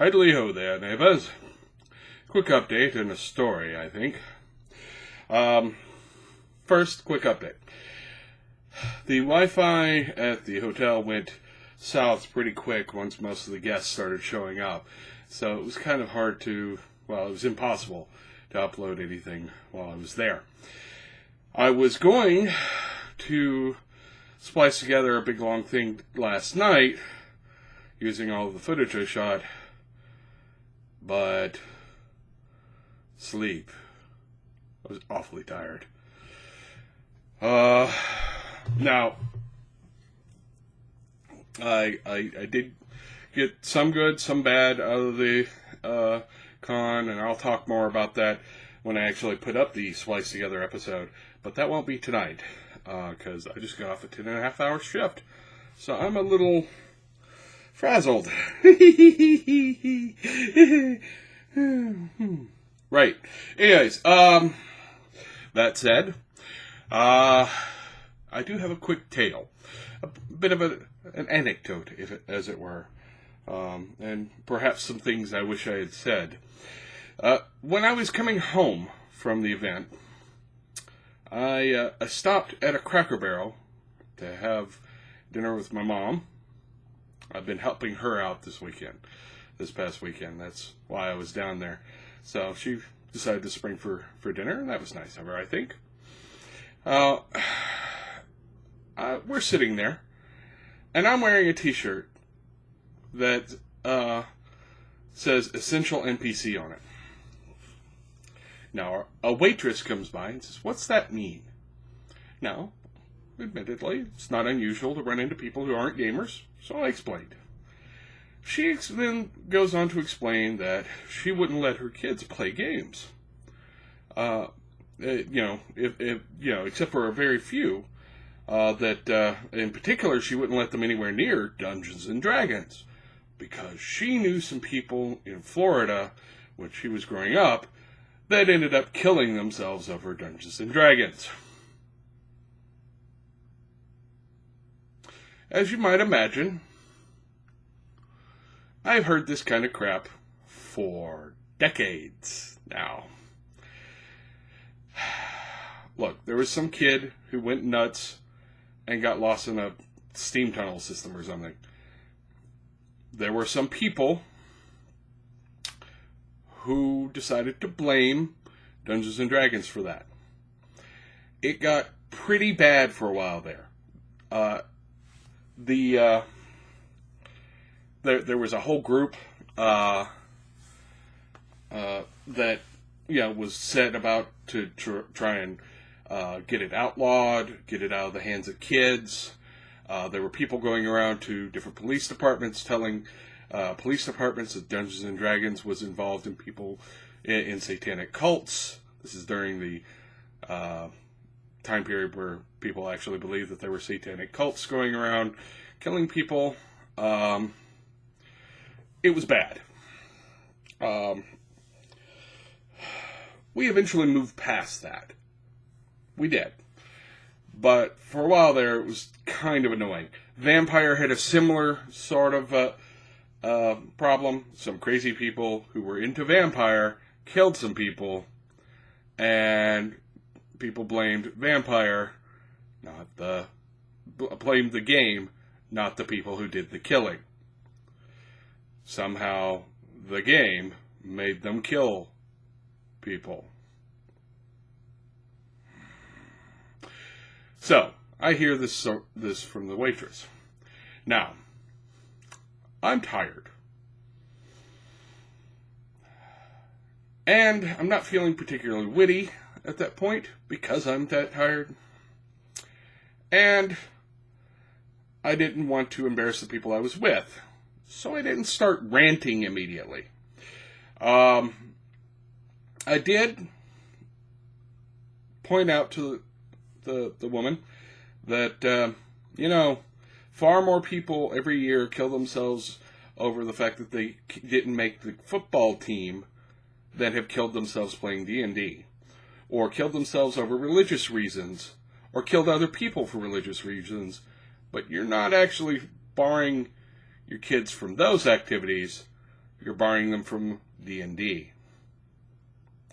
Idly ho there, neighbors. Quick update and a story, I think. First, quick update. The Wi-Fi at the hotel went south pretty quick once most of the guests started showing up. So it was kind of hard to, well, it was impossible to upload anything while I was there. I was going to splice together a big long thing last night using all of the footage I shot, but sleep. I was awfully tired. Now, I did get some good, some bad out of the con, and I'll talk more about that when I actually put up the splice together episode. But that won't be tonight, because I just got off a 10.5-hour shift, so I'm a little frazzled. Right. Anyways, that said, I do have a quick tale, a bit of an anecdote, as it were, and perhaps some things I wish I had said. When I was coming home from the event, I stopped at a Cracker Barrel to have dinner with my mom. I've been helping her out this past weekend. That's why I was down there. So she decided to spring for dinner, and that was nice of her, I think. We're sitting there, and I'm wearing a t-shirt that says Essential NPC on it. Now, a waitress comes by and says, "What's that mean?" Now, admittedly, it's not unusual to run into people who aren't gamers, so I explained. She then goes on to explain that she wouldn't let her kids play games. Except for a very few, that in particular she wouldn't let them anywhere near Dungeons and Dragons, because she knew some people in Florida when she was growing up that ended up killing themselves over Dungeons and Dragons. As you might imagine, I've heard this kind of crap for decades now. Look, there was some kid who went nuts and got lost in a steam tunnel system or something. There were some people who decided to blame Dungeons and Dragons for that. It got pretty bad for a while there. There was a whole group that was set about to try and get it outlawed, get it out of the hands of kids. There were people going around to different police departments telling police departments that Dungeons and Dragons was involved in people in satanic cults. This is during the time period where people actually believed that there were satanic cults going around killing people. It was bad. We eventually moved past that. We did. But for a while there, it was kind of annoying. Vampire had a similar sort of problem. Some crazy people who were into Vampire killed some people, and people blamed Vampire, blamed the game, not the people who did the killing. Somehow, the game made them kill people. So, I hear this from the waitress. Now, I'm tired. And I'm not feeling particularly witty at that point because I'm that tired. And I didn't want to embarrass the people I was with, so I didn't start ranting immediately. I did point out to the woman that, far more people every year kill themselves over the fact that they didn't make the football team than have killed themselves playing D&D, or killed themselves over religious reasons, or killed other people for religious reasons, but you're not actually barring your kids from those activities. you're barring them from D&D.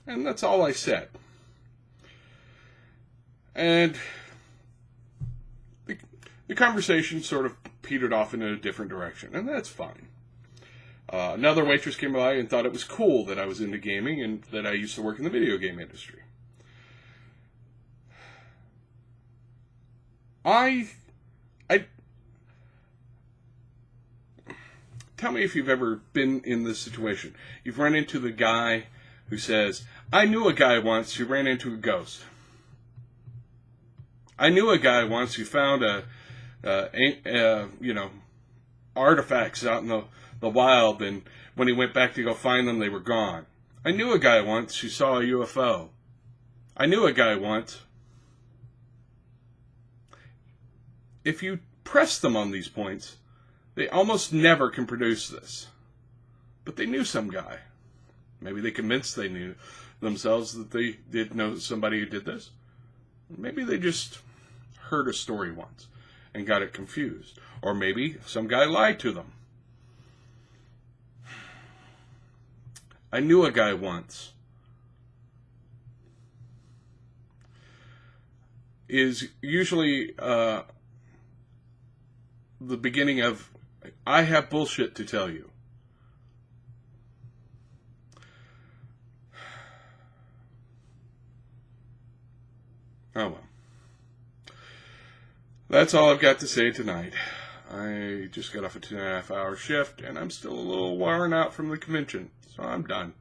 And that's all I said. And the conversation sort of petered off in a different direction, and that's fine. Another waitress came by and thought it was cool that I was into gaming and that I used to work in the video game industry. I tell me if you've ever been in this situation. You've run into the guy who says, I knew a guy once who ran into a ghost. I knew a guy once who found artifacts out in the wild, and when he went back to go find them, they were gone. I knew a guy once who saw a UFO. I knew a guy once. If you press them on these points, they almost never can produce this. But they knew some guy. Maybe they convinced they knew themselves that they did know somebody who did this. Maybe they just heard a story once and got it confused. Or maybe some guy lied to them. I knew a guy once is usually the beginning of, I have bullshit to tell you. Oh well. That's all I've got to say tonight. I just got off a 2.5-hour shift, and I'm still a little worn out from the convention, so I'm done.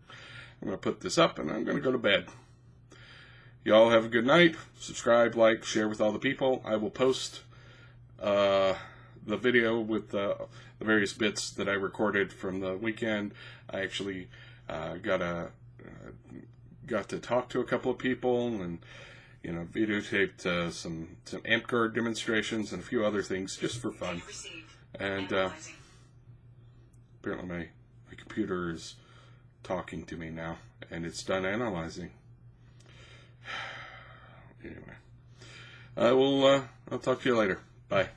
I'm going to put this up, and I'm going to go to bed. Y'all have a good night. Subscribe, like, share with all the people. I will post the video with the various bits that I recorded from the weekend. I actually got to talk to a couple of people, and videotaped some amp guard demonstrations and a few other things just for fun. And apparently my computer is talking to me now, and it's done analyzing. Anyway, I'll talk to you later. Bye.